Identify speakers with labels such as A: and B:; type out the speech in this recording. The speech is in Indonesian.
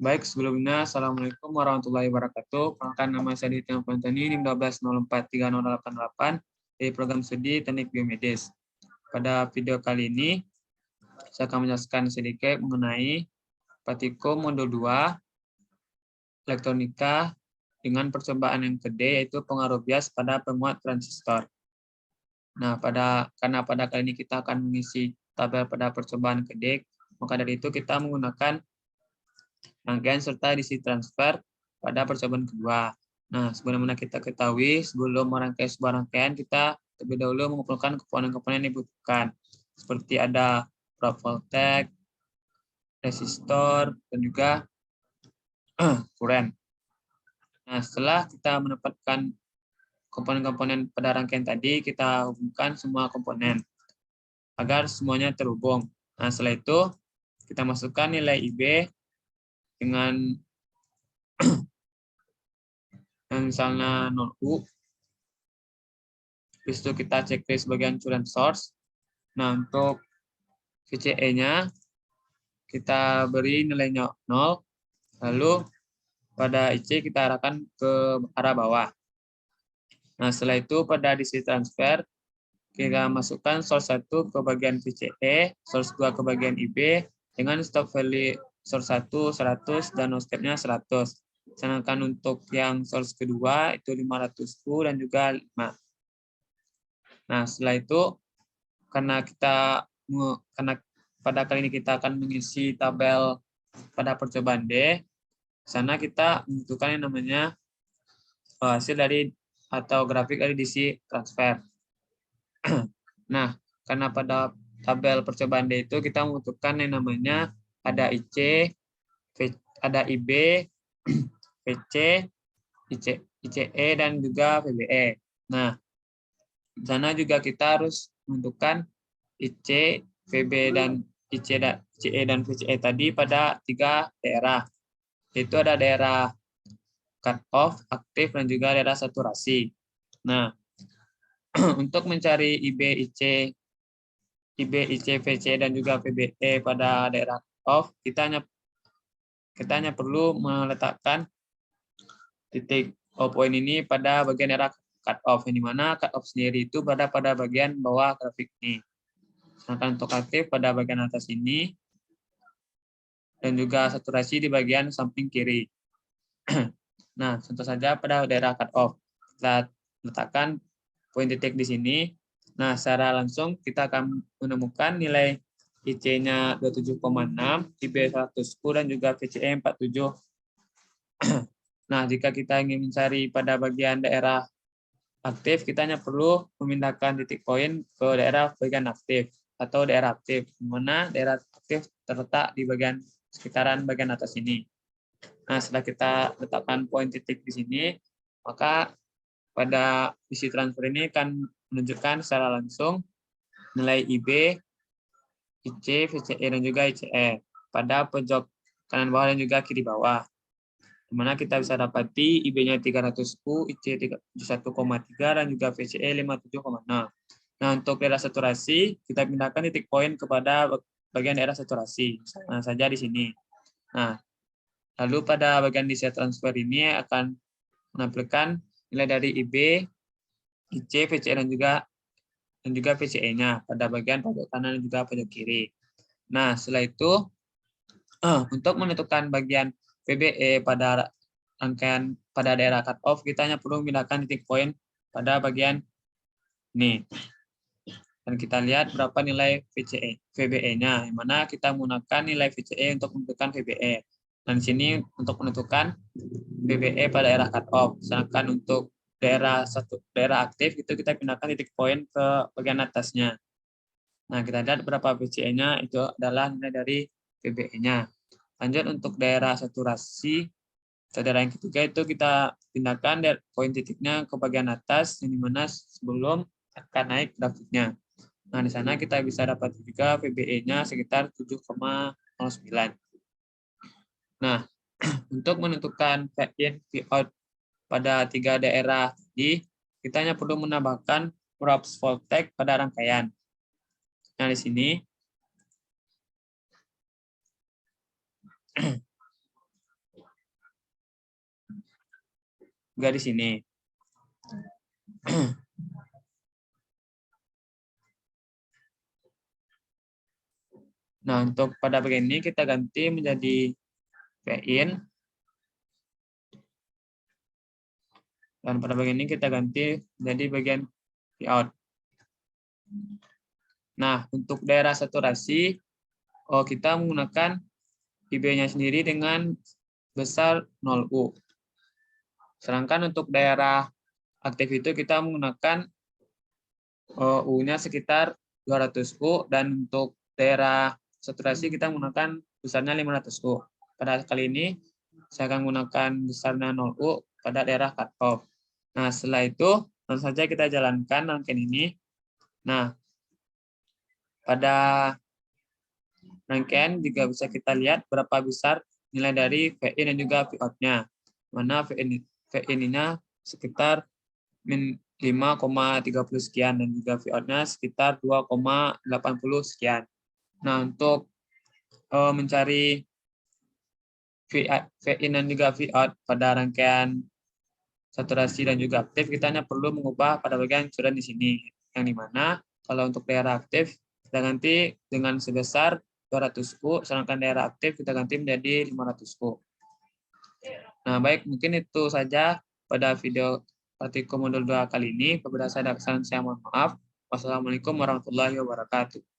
A: Baik, sebelumnya Assalamualaikum warahmatullahi wabarakatuh. Perkenalkan nama saya Ditya Pantani, NIM 12043088 dari program studi Teknik Biomedis. Pada video kali ini, saya akan menjelaskan sedikit mengenai praktikum modul 2 elektronika dengan percobaan yang kedua, yaitu pengaruh bias pada penguat transistor. Nah, karena pada kali ini kita akan mengisi tabel pada percobaan kedek, maka dari itu kita menggunakan rangkaian serta DC transfer pada percobaan kedua. Nah, sebagaimana kita ketahui, sebelum merangkai sebuah rangkaian, kita terlebih dahulu mengumpulkan komponen-komponen yang dibutuhkan, seperti ada probe voltage, resistor, dan juga kuren. Nah, setelah kita mendapatkan komponen-komponen pada rangkaian tadi, kita hubungkan semua komponen agar semuanya terhubung. Nah, setelah itu kita masukkan nilai IB dengan misalnya 0U. Habis itu kita checklist bagian current source. Nah, untuk VCE-nya kita beri nilainya 0. Lalu pada IC kita arahkan ke arah bawah. Nah, setelah itu pada DC transfer kita masukkan source 1 ke bagian VCE, source 2 ke bagian IB dengan stop value source 1 100 dan no step-nya 100. Sedangkan untuk yang source kedua itu 500U dan juga 5. Nah, setelah itu karena pada kali ini kita akan mengisi tabel pada percobaan D, sana kita membutuhkan yang namanya hasil dari atau grafik dari DC transfer. Nah, karena pada tabel percobaan D itu kita membutuhkan yang namanya ada IC, ada IB, VC, ICE, dan juga VBE. Nah, di sana juga kita harus menentukan IC, VB, dan ICE dan VCE tadi pada 3 daerah. Yaitu ada daerah cut off, aktif, dan juga daerah saturasi. Nah, untuk mencari IB, IC, VCE, dan juga VBE pada daerah cut off, kita hanya perlu meletakkan titik point ini pada bagian daerah cut off, yang dimana cut off sendiri itu pada bagian bawah grafik ini. Sedangkan untuk aktif pada bagian atas ini, dan juga saturasi di bagian samping kiri. Nah, contoh saja pada daerah cut off. Kita letakkan poin titik di sini. Nah, secara langsung kita akan menemukan nilai IC-nya 27,6, IB 110, dan juga VCE 47. Nah, jika kita ingin mencari pada bagian daerah aktif, kita hanya perlu memindahkan titik poin ke daerah bagian aktif atau daerah aktif, di mana daerah aktif terletak di bagian sekitaran bagian atas ini. Nah, setelah kita letakkan poin titik di sini, maka pada DC transfer ini akan menunjukkan secara langsung nilai IB, IC, VCE, dan juga ICE pada pojok kanan bawah dan juga kiri bawah. Di mana kita bisa dapati IB-nya 300U, IC 71,3, dan juga VCE 57,6. Nah, untuk daerah saturasi, kita pindahkan titik poin kepada bagian daerah saturasi. Nah, saja di sini. Nah, lalu pada bagian DC transfer ini akan menampilkan nilai dari IB, IC, VCE, dan juga VCE-nya pada bagian pojok kanan dan juga pojok kiri. Nah, setelah itu, untuk menentukan bagian VBE pada rangkaian pada daerah cut off, kita hanya perlu memindahkan titik poin pada bagian ini. Dan kita lihat berapa nilai VBE-nya, yang mana kita menggunakan nilai VCE untuk menentukan VBE. Dan di sini untuk menentukan VBE pada daerah cut off. Sedangkan untuk daerah aktif itu kita pindahkan titik poin ke bagian atasnya. Nah, kita lihat berapa VCE-nya, itu adalah nilai dari VBE-nya. Lanjut untuk daerah saturasi, daerah yang ketiga itu kita pindahkan poin titiknya ke bagian atas, yang dimana sebelum akan naik grafiknya. Nah, di sana kita bisa dapat juga VBE-nya sekitar 7,09. Nah, untuk menentukan V-in, V-out pada 3 daerah tadi, kita hanya perlu menambahkan probe voltage pada rangkaian. Nah, di sini juga di sini. Nah, untuk pada bagian ini kita ganti menjadi Vin. Dan pada bagian ini kita ganti menjadi bagian Vout. Nah, untuk daerah saturasi, kita menggunakan IB-nya sendiri dengan besar 0U. Sedangkan untuk daerah aktif itu kita menggunakan U-nya sekitar 200U, dan untuk daerah saturasi kita menggunakan besarnya 500U. Pada kali ini saya akan menggunakan besarnya 0U pada daerah cutoff. Nah, setelah itu langsung saja kita jalankan rangkaian ini. Nah, pada rangkaian juga bisa kita lihat berapa besar nilai dari VIN dan juga Vout-nya. Mana VIN-nya sekitar 5,30 sekian dan juga Vout-nya sekitar 2,80 sekian. Nah, untuk mencari VIN dan juga Vout pada rangkaian saturasi dan juga aktif, kita hanya perlu mengubah pada bagian sudah di sini, yang dimana kalau untuk daerah aktif kita ganti dengan sebesar 200U, sedangkan daerah aktif kita ganti menjadi 500U. Nah, baik, mungkin itu saja pada video praktikum modul 2 kali ini. Apabila saya ada kesalahan, saya mohon maaf. Wassalamualaikum warahmatullahi wabarakatuh.